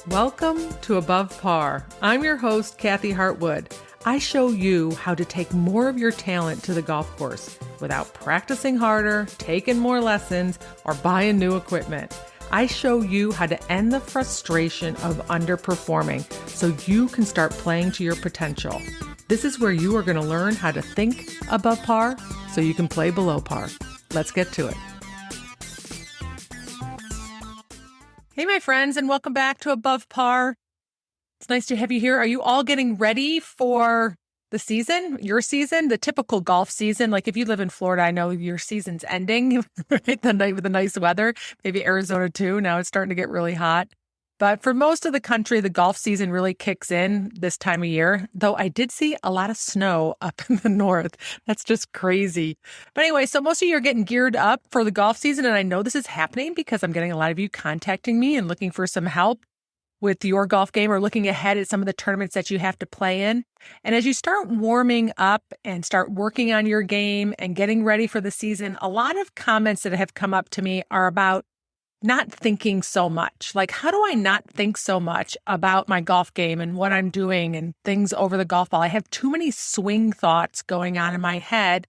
Welcome to Above Par. I'm your host, Kathy Hartwood. I show you how to take more of your talent to the golf course without practicing harder, taking more lessons, or buying new equipment. I show you how to end the frustration of underperforming so you can start playing to your potential. This is where you are going to learn how to think above par so you can play below par. Let's get to it. Hey, my friends, and welcome back to Above Par. It's nice to have you here. Are you all getting ready for the season, your season, the typical golf season? Like if you live in Florida, I know your season's ending, right? The night with the nice weather, maybe Arizona too. Now it's starting to get really hot. But for most of the country, the golf season really kicks in this time of year, though I did see a lot of snow up in the north. That's just crazy. But anyway, so most of you are getting geared up for the golf season. And I know this is happening because I'm getting a lot of you contacting me and looking for some help with your golf game or looking ahead at some of the tournaments that you have to play in. And as you start warming up and start working on your game and getting ready for the season, a lot of comments that have come up to me are about not thinking so much. Like, how do I not think so much about my golf game and what I'm doing and things over the golf ball? I have too many swing thoughts going on in my head,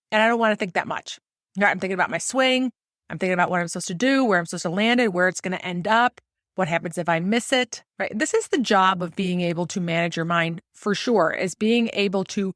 and I don't want to think that much. I'm thinking about my swing. I'm thinking about what I'm supposed to do, where I'm supposed to land it, where it's going to end up, what happens if I miss it, right? This is the job of being able to manage your mind for sure, is being able to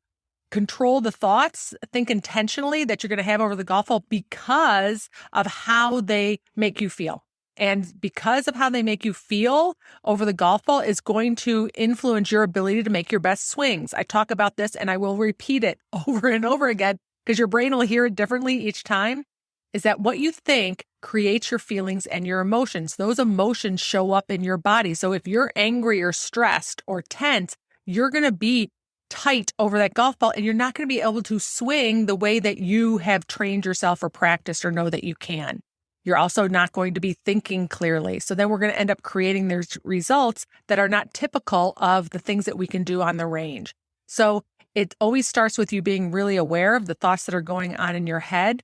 control the thoughts, think intentionally that you're going to have over the golf ball because of how they make you feel. And because of how they make you feel over the golf ball is going to influence your ability to make your best swings. I talk about this and I will repeat it over and over again because your brain will hear it differently each time, is that what you think creates your feelings and your emotions. Those emotions show up in your body. So if you're angry or stressed or tense, you're going to be tight over that golf ball and you're not going to be able to swing the way that you have trained yourself or practiced or know that you can. You're also not going to be thinking clearly. So then we're going to end up creating these results that are not typical of the things that we can do on the range. So it always starts with you being really aware of the thoughts that are going on in your head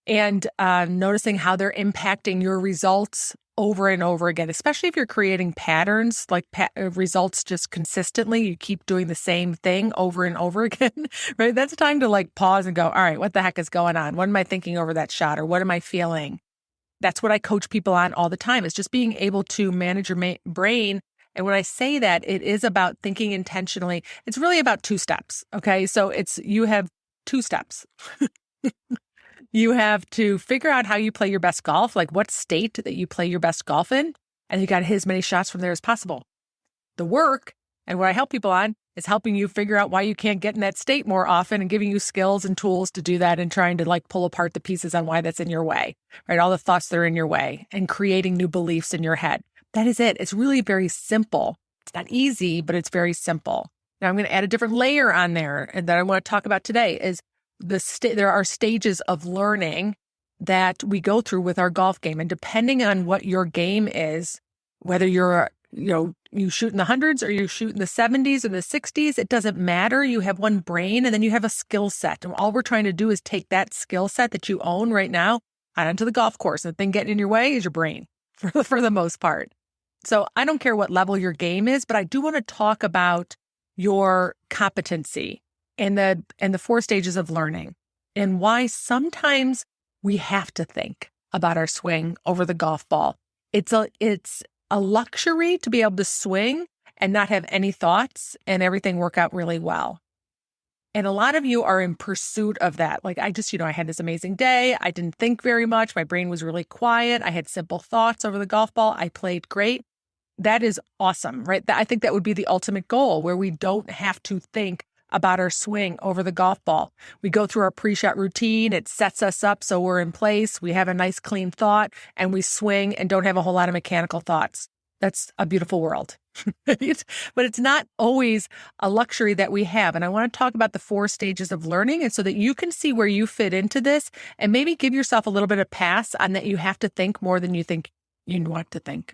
and noticing how they're impacting your results over and over again, especially if you're creating patterns, like results just consistently, you keep doing the same thing over and over again, right? That's a time to like pause and go, all right, what the heck is going on? What am I thinking over that shot? Or what am I feeling? That's what I coach people on all the time, is just being able to manage your brain. And when I say that, it is about thinking intentionally. It's really about 2 steps. Okay. So you have 2 steps. You have to figure out how you play your best golf, like what state that you play your best golf in, and you got to hit as many shots from there as possible. The work, and what I help people on, is helping you figure out why you can't get in that state more often and giving you skills and tools to do that and trying to like pull apart the pieces on why that's in your way, right? All the thoughts that are in your way and creating new beliefs in your head. That is it. It's really very simple. It's not easy, but it's very simple. Now I'm going to add a different layer on there and that I want to talk about today is there are stages of learning that we go through with our golf game. And depending on what your game is, whether you shoot in the hundreds or you shoot in the 70s or the 60s, it doesn't matter. You have one brain and then you have a skill set. And all we're trying to do is take that skill set that you own right now out onto the golf course. And the thing getting in your way is your brain for the most part. So I don't care what level your game is, but I do want to talk about your competency and the 4 stages of learning and why sometimes we have to think about our swing over the golf ball. It's a luxury to be able to swing and not have any thoughts and everything work out really well. And a lot of you are in pursuit of that. Like I had this amazing day. I didn't think very much. My brain was really quiet. I had simple thoughts over the golf ball. I played great. That is awesome, right? I think that would be the ultimate goal where we don't have to think about our swing over the golf ball. We go through our pre-shot routine. It sets us up so we're in place. We have a nice clean thought and we swing and don't have a whole lot of mechanical thoughts. That's a beautiful world. But it's not always a luxury that we have. And I want to talk about the 4 stages of learning and so that you can see where you fit into this and maybe give yourself a little bit of pass on that you have to think more than you think you want to think.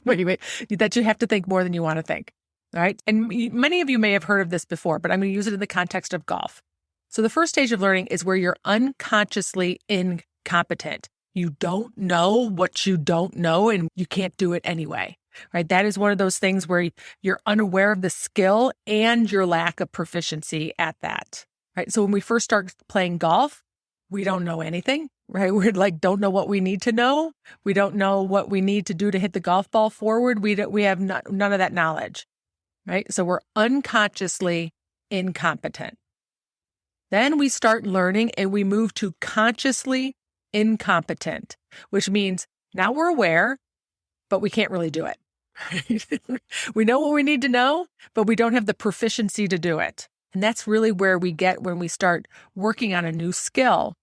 Wait, that you have to think more than you want to think. All right. And many of you may have heard of this before, but I'm going to use it in the context of golf. So the first stage of learning is where you're unconsciously incompetent. You don't know what you don't know and you can't do it anyway. right? That is one of those things where you're unaware of the skill and your lack of proficiency at that, right? So when we first start playing golf, we don't know anything, right? We're like, don't know what we need to know. We don't know what we need to do to hit the golf ball forward. We have none of that knowledge, right? So we're unconsciously incompetent. Then we start learning and we move to consciously incompetent, which means now we're aware, but we can't really do it. We know what we need to know, but we don't have the proficiency to do it. And that's really where we get when we start working on a new skill,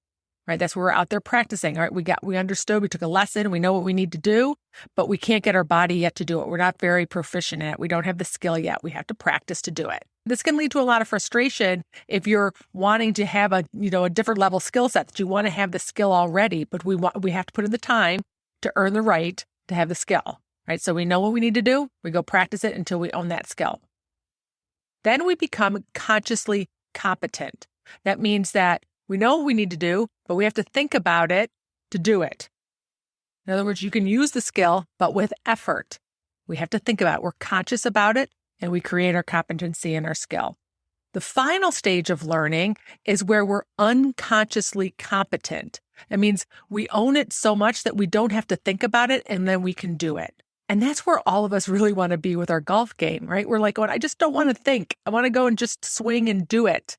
right? That's where we're out there practicing. All right, we understood, we took a lesson, we know what we need to do, but we can't get our body yet to do it. We're not very proficient at it. We don't have the skill yet. We have to practice to do it. This can lead to a lot of frustration if you're wanting to have a different level skill set, that you want to have the skill already, but we have to put in the time to earn the right to have the skill, right? So we know what we need to do. We go practice it until we own that skill. Then we become consciously competent. That means that we know what we need to do, but we have to think about it to do it. In other words, you can use the skill, but with effort. We have to think about it. We're conscious about it, and we create our competency and our skill. The final stage of learning is where we're unconsciously competent. That means we own it so much that we don't have to think about it, and then we can do it. And that's where all of us really want to be with our golf game, right? We're like, going, I just don't want to think. I want to go and just swing and do it.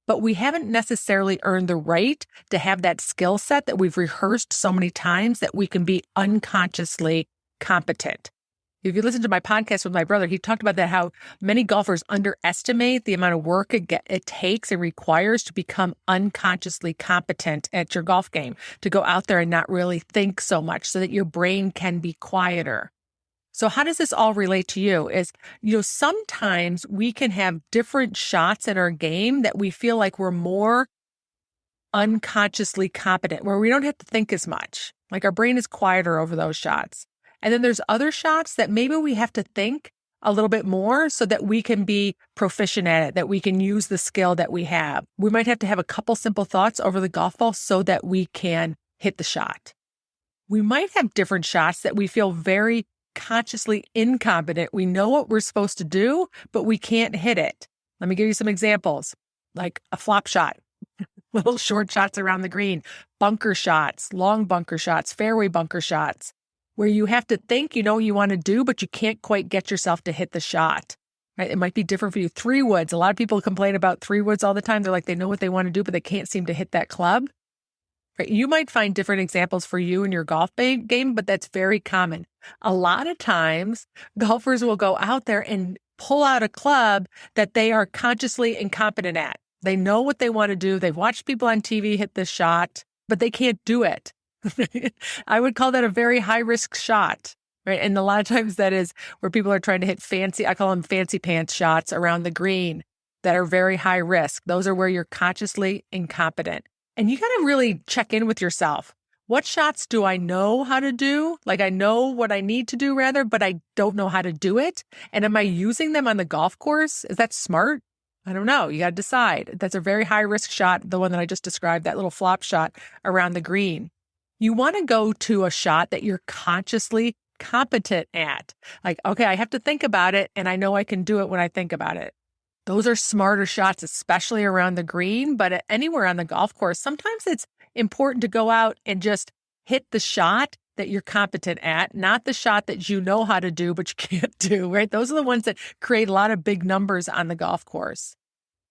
But we haven't necessarily earned the right to have that skill set that we've rehearsed so many times that we can be unconsciously competent. If you listen to my podcast with my brother, he talked about that, how many golfers underestimate the amount of work it takes and requires to become unconsciously competent at your golf game, to go out there and not really think so much so that your brain can be quieter. So how does this all relate to you? Sometimes we can have different shots in our game that we feel like we're more unconsciously competent, where we don't have to think as much. Like our brain is quieter over those shots. And then there's other shots that maybe we have to think a little bit more so that we can be proficient at it, that we can use the skill that we have. We might have to have a couple simple thoughts over the golf ball so that we can hit the shot. We might have different shots that we feel very consciously incompetent. We know what we're supposed to do, but we can't hit it. Let me give you some examples, like a flop shot, little short shots around the green, bunker shots, long bunker shots, fairway bunker shots, where you have to think, you want to do, but you can't quite get yourself to hit the shot, right? It might be different for you. 3-woods. A lot of people complain about 3-woods all the time. They're like, they know what they want to do, but they can't seem to hit that club. Right? You might find different examples for you in your golf game, but that's very common. A lot of times, golfers will go out there and pull out a club that they are consciously incompetent at. They know what they want to do. They've watched people on TV hit this shot, but they can't do it. I would call that a very high-risk shot, right? And a lot of times that is where people are trying to hit I call them fancy pants shots around the green that are very high risk. Those are where you're consciously incompetent. And you got to really check in with yourself. What shots do I know how to do? Like I know what I need to do rather, but I don't know how to do it. And am I using them on the golf course? Is that smart? I don't know. You got to decide. That's a very high risk shot. The one that I just described, that little flop shot around the green. You want to go to a shot that you're consciously competent at. Like, okay, I have to think about it and I know I can do it when I think about it. Those are smarter shots, especially around the green, but anywhere on the golf course. Sometimes it's important to go out and just hit the shot that you're competent at, not the shot that you know how to do, but you can't do, right? Those are the ones that create a lot of big numbers on the golf course.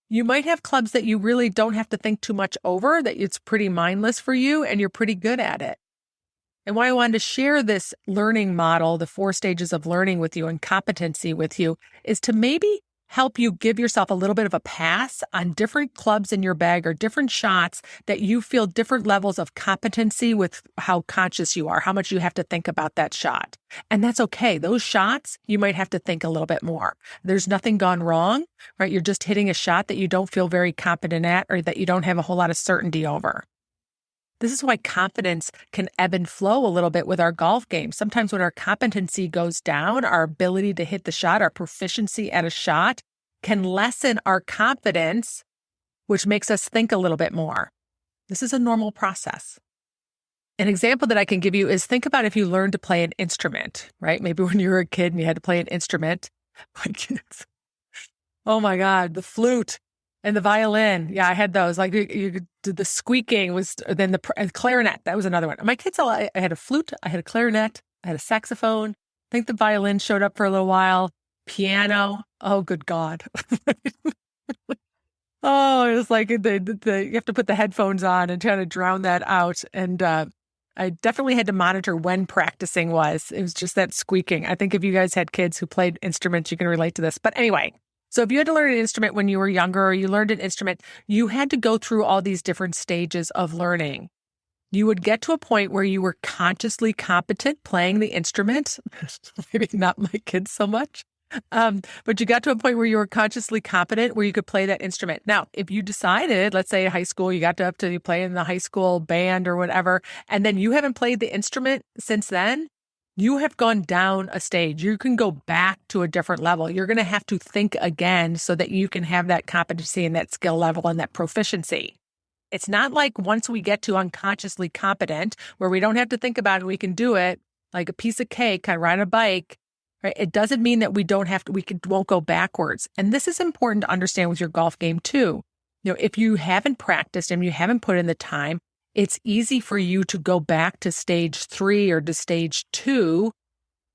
You might have clubs that you really don't have to think too much over, that it's pretty mindless for you and you're pretty good at it. And why I wanted to share this learning model, the 4 stages of learning with you and competency with you, is to maybe help you give yourself a little bit of a pass on different clubs in your bag or different shots that you feel different levels of competency with how conscious you are, how much you have to think about that shot. And that's okay. Those shots, you might have to think a little bit more. There's nothing gone wrong, right? You're just hitting a shot that you don't feel very competent at or that you don't have a whole lot of certainty over. This is why confidence can ebb and flow a little bit with our golf game. Sometimes when our competency goes down, our ability to hit the shot, our proficiency at a shot can lessen our confidence, which makes us think a little bit more. This is a normal process. An example that I can give you is think about if you learned to play an instrument, right? Maybe when you were a kid and you had to play an instrument. My kids, oh my God, the flute and the violin. Yeah, I had those. Like you did the squeaking was, then the clarinet. That was another one. My kids, I had a flute, I had a clarinet, I had a saxophone. I think the violin showed up for a little while. Piano. Oh, good God. Oh, it was like you have to put the headphones on and try to drown that out. And I definitely had to monitor when practicing was. It was just that squeaking. I think if you guys had kids who played instruments, you can relate to this. But anyway, so if you had to learn an instrument when you were younger or you learned an instrument, you had to go through all these different stages of learning. You would get to a point where you were consciously competent playing the instrument. Maybe not my kids so much. But you got to a point where you were consciously competent, where you could play that instrument. Now, if you decided, let's say in high school, you got up to you play in the high school band or whatever, and then you haven't played the instrument since then, you have gone down a stage. You can go back to a different level. You're going to have to think again so that you can have that competency and that skill level and that proficiency. It's not like once we get to unconsciously competent, where we don't have to think about it, we can do it like a piece of cake, kind of ride a bike. Right? It doesn't mean that we won't go backwards. And this is important to understand with your golf game too. If you haven't practiced and you haven't put in the time, it's easy for you to go back to stage 3 or to stage 2,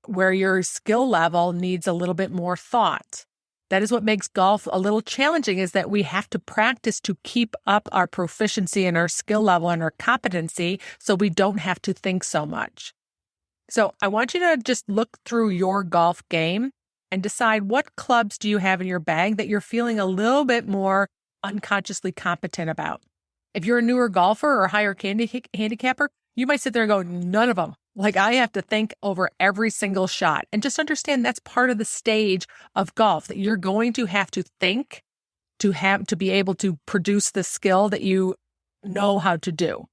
where your skill level needs a little bit more thought. That is what makes golf a little challenging, is that we have to practice to keep up our proficiency and our skill level and our competency so we don't have to think so much. So I want you to just look through your golf game and decide what clubs do you have in your bag that you're feeling a little bit more unconsciously competent about. If you're a newer golfer or a higher handicapper, you might sit there and go, none of them. Like I have to think over every single shot, and just understand that's part of the stage of golf, that you're going to have to think to be able to produce the skill that you know how to do.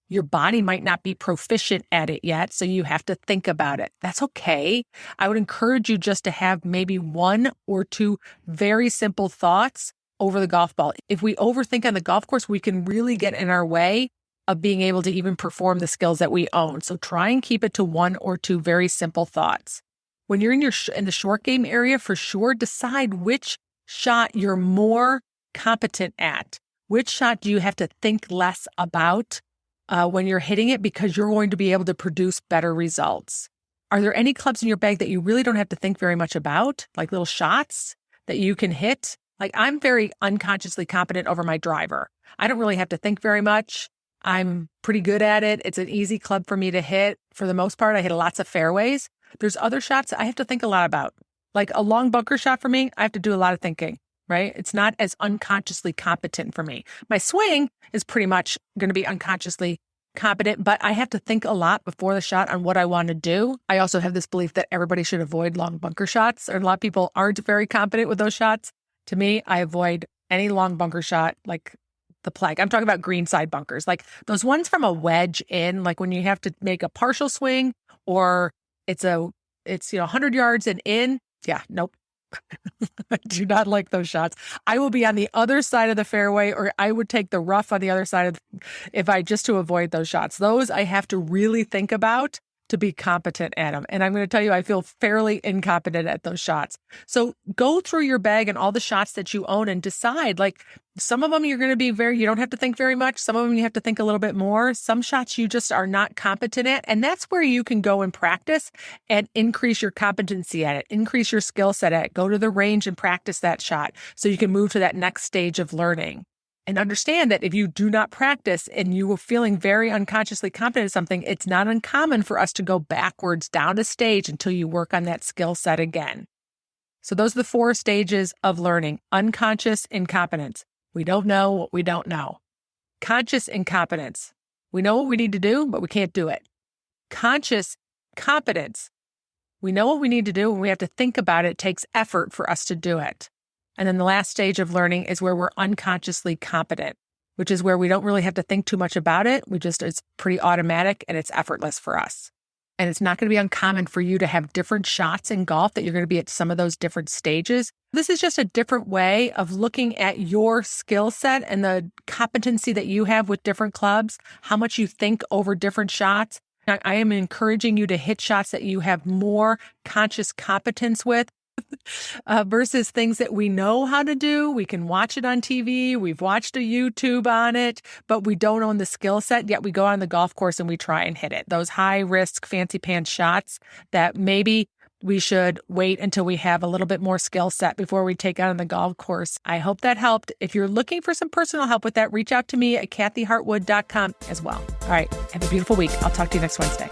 Your body might not be proficient at it yet, so you have to think about it. That's okay. I would encourage you just to have maybe 1 or 2 very simple thoughts over the golf ball. If we overthink on the golf course, we can really get in our way of being able to even perform the skills that we own. So try and keep it to 1 or 2 very simple thoughts. When you're in the short game area, for sure, decide which shot you're more competent at. Which shot do you have to think less about when you're hitting it, because you're going to be able to produce better results? Are there any clubs in your bag that you really don't have to think very much about, like little shots that you can hit? Like I'm very unconsciously competent over my driver. I don't really have to think very much. I'm pretty good at it. It's an easy club for me to hit. For the most part, I hit lots of fairways. There's other shots I have to think a lot about. Like a long bunker shot for me, I have to do a lot of thinking. Right? It's not as unconsciously competent for me. My swing is pretty much going to be unconsciously competent, but I have to think a lot before the shot on what I want to do. I also have this belief that everybody should avoid long bunker shots, or a lot of people aren't very competent with those shots. To me, I avoid any long bunker shot, like the plague. I'm talking about greenside bunkers, like those ones from a wedge in, like when you have to make a partial swing, or it's 100 yards and in. Yeah, nope. I do not like those shots. I will be on the other side of the fairway, or I would take the rough on the other side just to avoid those shots. Those I have to really think about to be competent at them. And I'm going to tell you, I feel fairly incompetent at those shots. So go through your bag and all the shots that you own and decide, like some of them you're going to be you don't have to think very much. Some of them you have to think a little bit more. Some shots you just are not competent at. And that's where you can go and practice and increase your competency at it, increase your skill set at it. Go to the range and practice that shot so you can move to that next stage of learning. And understand that if you do not practice and you are feeling very unconsciously competent at something, it's not uncommon for us to go backwards down a stage until you work on that skill set again. So those are the 4 stages of learning. Unconscious incompetence. We don't know what we don't know. Conscious incompetence. We know what we need to do, but we can't do it. Conscious competence. We know what we need to do and we have to think about it. It takes effort for us to do it. And then the last stage of learning is where we're unconsciously competent, which is where we don't really have to think too much about it. It's pretty automatic and it's effortless for us. And it's not going to be uncommon for you to have different shots in golf, that you're going to be at some of those different stages. This is just a different way of looking at your skill set and the competency that you have with different clubs, how much you think over different shots. I am encouraging you to hit shots that you have more conscious competence with versus things that we know how to do. We can watch it on TV. We've watched a YouTube on it, but we don't own the skill set. Yet we go on the golf course and we try and hit it. Those high risk, fancy pants shots that maybe we should wait until we have a little bit more skill set before we take on the golf course. I hope that helped. If you're looking for some personal help with that, reach out to me at kathyhartwood.com as well. All right. Have a beautiful week. I'll talk to you next Wednesday.